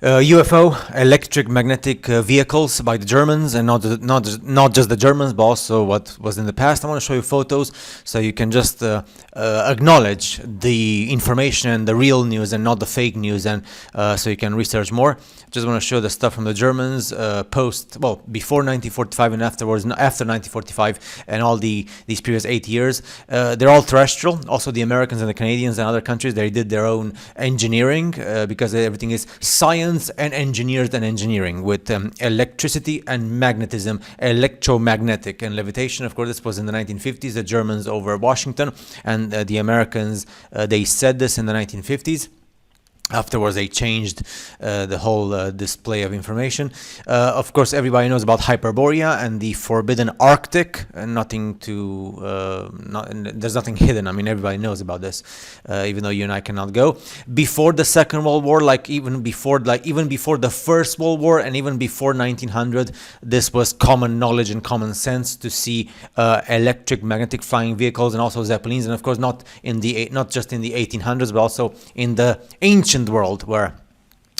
UFO, electromagnetic vehicles by the Germans, and not just the Germans, but also what was in the past. I want to show you photos so you can just acknowledge the information and the real news and not the fake news, and so you can research more. Just want to show the stuff from the Germans before 1945 and afterwards, after 1945, and all these previous 8 years. They're all terrestrial. Also, the Americans and the Canadians and other countries, they did their own engineering because everything is science and engineering with electricity and magnetism, electromagnetic and levitation. Of course, this was in the 1950s, the Germans over Washington, and the Americans, they said this in the 1950s. Afterwards, they changed the whole display of information. Of course, everybody knows about Hyperborea and the forbidden Arctic. There's nothing hidden. I mean, everybody knows about this, even though you and I cannot go. Before the Second World War, even before the First World War, and even before 1900, this was common knowledge and common sense to see electric magnetic flying vehicles and also Zeppelins, and of course not just in the 1800s, but also in the ancient world, where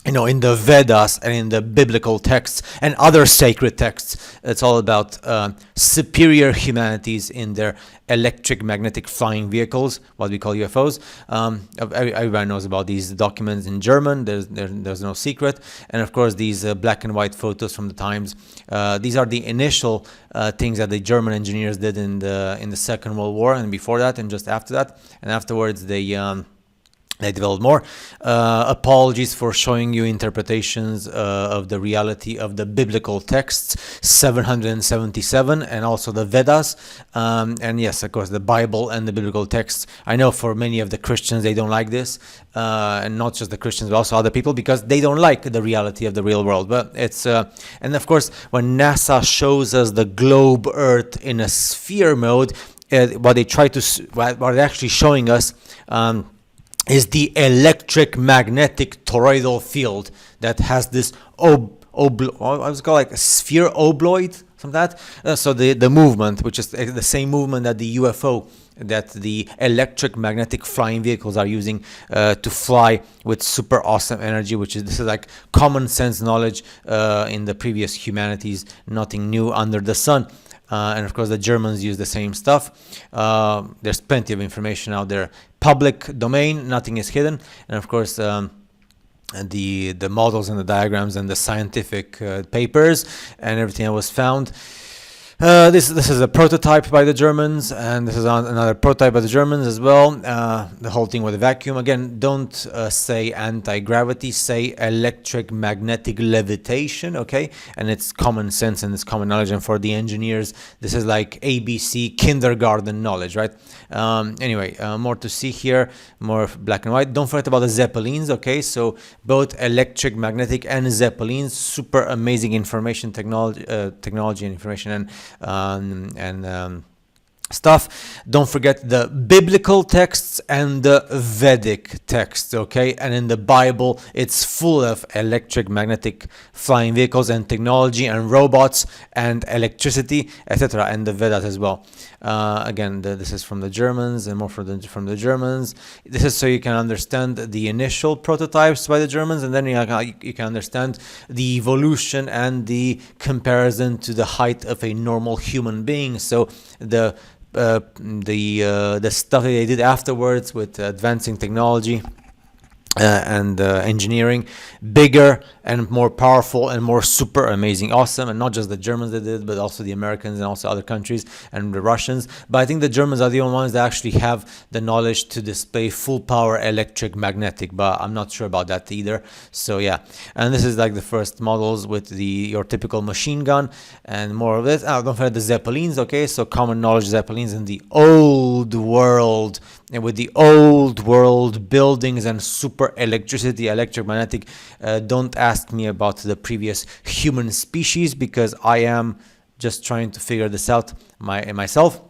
in the Vedas and in the biblical texts and other sacred texts, it's all about superior humanities in their electric magnetic flying vehicles, what we call UFOs. Everybody knows about these documents in German. There's no secret. And of course, these black and white photos from the times. These are the initial things that the German engineers did in the Second World War, and before that, and just after that, and afterwards they developed more. Apologies for showing you interpretations of the reality of the biblical texts, 777, and also the Vedas. And yes, of course, the Bible and the biblical texts. I know for many of the Christians, they don't like this. And not just the Christians, but also other people, because they don't like the reality of the real world. But it's, and of course, when NASA shows us the globe Earth in a sphere mode, what they're actually showing us, is the electric magnetic toroidal field that has this I was called like a sphere obloid, something like that. So the movement, which is the same movement that the UFO, that the electric magnetic flying vehicles are using to fly with super awesome energy, this is like common sense knowledge in the previous humanities, nothing new under the sun. And of course, the Germans use the same stuff. There's plenty of information out there. Public domain, nothing is hidden. And of course, the models and the diagrams and the scientific papers and everything that was found. This is a prototype by the Germans, and this is another prototype by the Germans as well. The whole thing with the vacuum. Again, don't say anti-gravity, say electric magnetic levitation, okay? And it's common sense and it's common knowledge, and for the engineers, this is like ABC kindergarten knowledge, right? Anyway, more to see here, more black and white. Don't forget about the Zeppelins, okay? So both electric magnetic and Zeppelins, super amazing information technology and information and stuff. Don't forget the biblical texts and the Vedic texts, okay? And in the Bible, it's full of electric magnetic flying vehicles and technology and robots and electricity, etc. and the Vedas as well. Again, this is from the Germans, and more from the Germans. This is so you can understand the initial prototypes by the Germans, and then you can understand the evolution and the comparison to the height of a normal human being. So the stuff that they did afterwards with advancing technology and engineering, bigger and more powerful and more super amazing, awesome. And not just the Germans that did, but also the Americans and also other countries and the Russians. But I think the Germans are the only ones that actually have the knowledge to display full power electric magnetic, but I'm not sure about that either. So yeah, and this is like the first models with your typical machine gun and more of it. Don't forget the Zeppelins, okay? So common knowledge Zeppelins in the old world, and with the old world buildings and super electricity, electromagnetic. Don't ask me about the previous human species, because I am just trying to figure this out myself.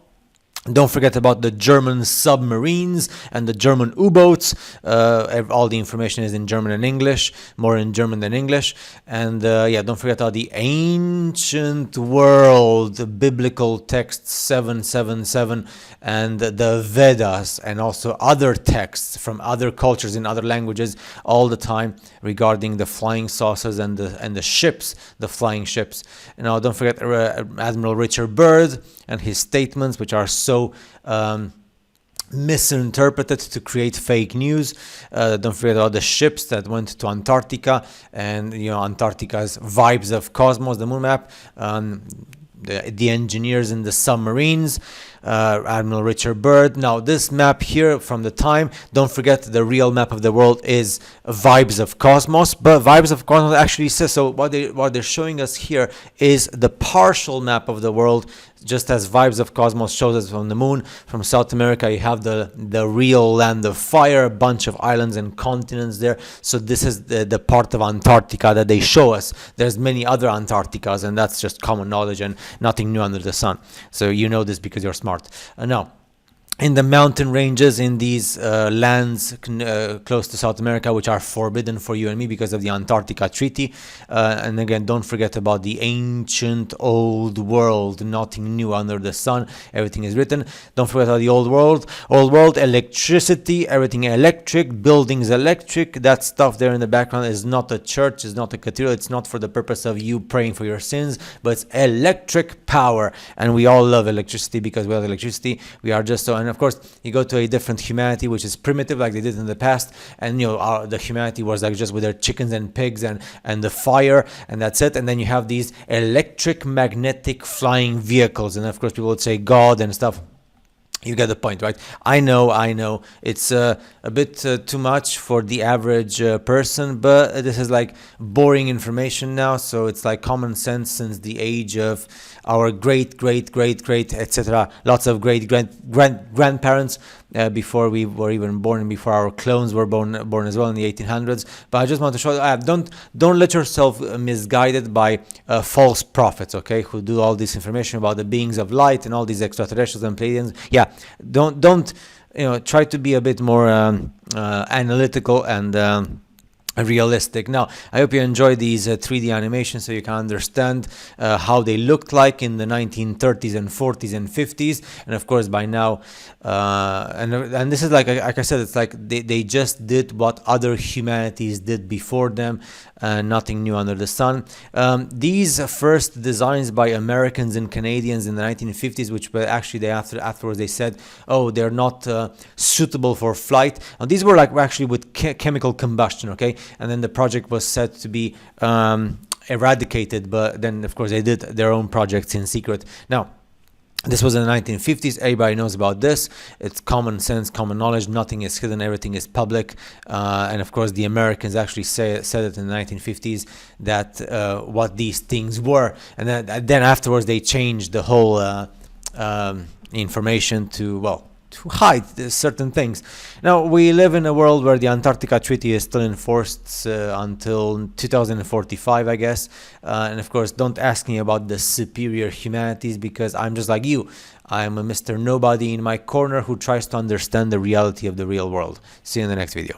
Don't forget about the German submarines and the German U-boats. All the information is in German and English, more in German than English. And yeah, don't forget about the ancient world, the biblical text 777, and the Vedas, and also other texts from other cultures in other languages all the time regarding the flying saucers and the ships, the flying ships. Now, don't forget Admiral Richard Byrd and his statements, which are so misinterpreted to create fake news. Don't forget about the ships that went to Antarctica, and Antarctica's vibes of cosmos, the moon map. The engineers in the submarines, Admiral Richard Byrd. Now, this map here from the time, don't forget the real map of the world is Vibes of Cosmos, but Vibes of Cosmos actually says, so what they're showing us here is the partial map of the world, just as Vibes of Cosmos shows us from the moon. From South America, you have the real land of fire, a bunch of islands and continents there. So this is the part of Antarctica that they show us. There's many other Antarcticas, and that's just common knowledge and nothing new under the sun. So you know this because you're smart. Now, in the mountain ranges in these lands close to South America, which are forbidden for you and me because of the Antarctica Treaty. And again, don't forget about the ancient old world, nothing new under the sun, everything is written. Don't forget about the old world, electricity, everything electric, buildings electric. That stuff there in the background is not a church, is not a cathedral, it's not for the purpose of you praying for your sins, but it's electric power. And we all love electricity because we love electricity. We are just so. And of course, you go to a different humanity, which is primitive, like they did in the past, and the humanity was like just with their chickens and pigs and the fire, and that's it. And then you have these electromagnetic flying vehicles, and of course, people would say God and stuff. You get the point, right? I know. It's a bit too much for the average person, but this is like boring information now. So it's like common sense since the age of our great, etc. Lots of grandparents before we were even born, and before our clones were born as well in the 1800s. But I just want to show don't let yourself misguided by false prophets, okay, who do all this information about the beings of light and all these extraterrestrials and Pleiadians. Yeah, don't try to be a bit more analytical and realistic. Now, I hope you enjoy these 3D animations so you can understand how they looked like in the 1930s and 40s and 50s. And of course, by now, and this is like I said, it's like they just did what other humanities did before them, nothing new under the sun. These first designs by Americans and Canadians in the 1950s, which were actually afterwards they said, oh, they're not suitable for flight. And these were like actually with chemical combustion, okay? And then the project was said to be eradicated, but then of course they did their own projects in secret. Now, this was in the 1950s. Everybody knows about this. It's common sense, common knowledge. Nothing is hidden. Everything is public. And of course, the Americans actually said it in the 1950s that what these things were. And then afterwards, they changed the whole information to hide certain things. Now, we live in a world where the Antarctica Treaty is still enforced until 2045, I guess. And of course, don't ask me about the superior humanities because I'm just like you. I'm a Mr. Nobody in my corner who tries to understand the reality of the real world. See you in the next video.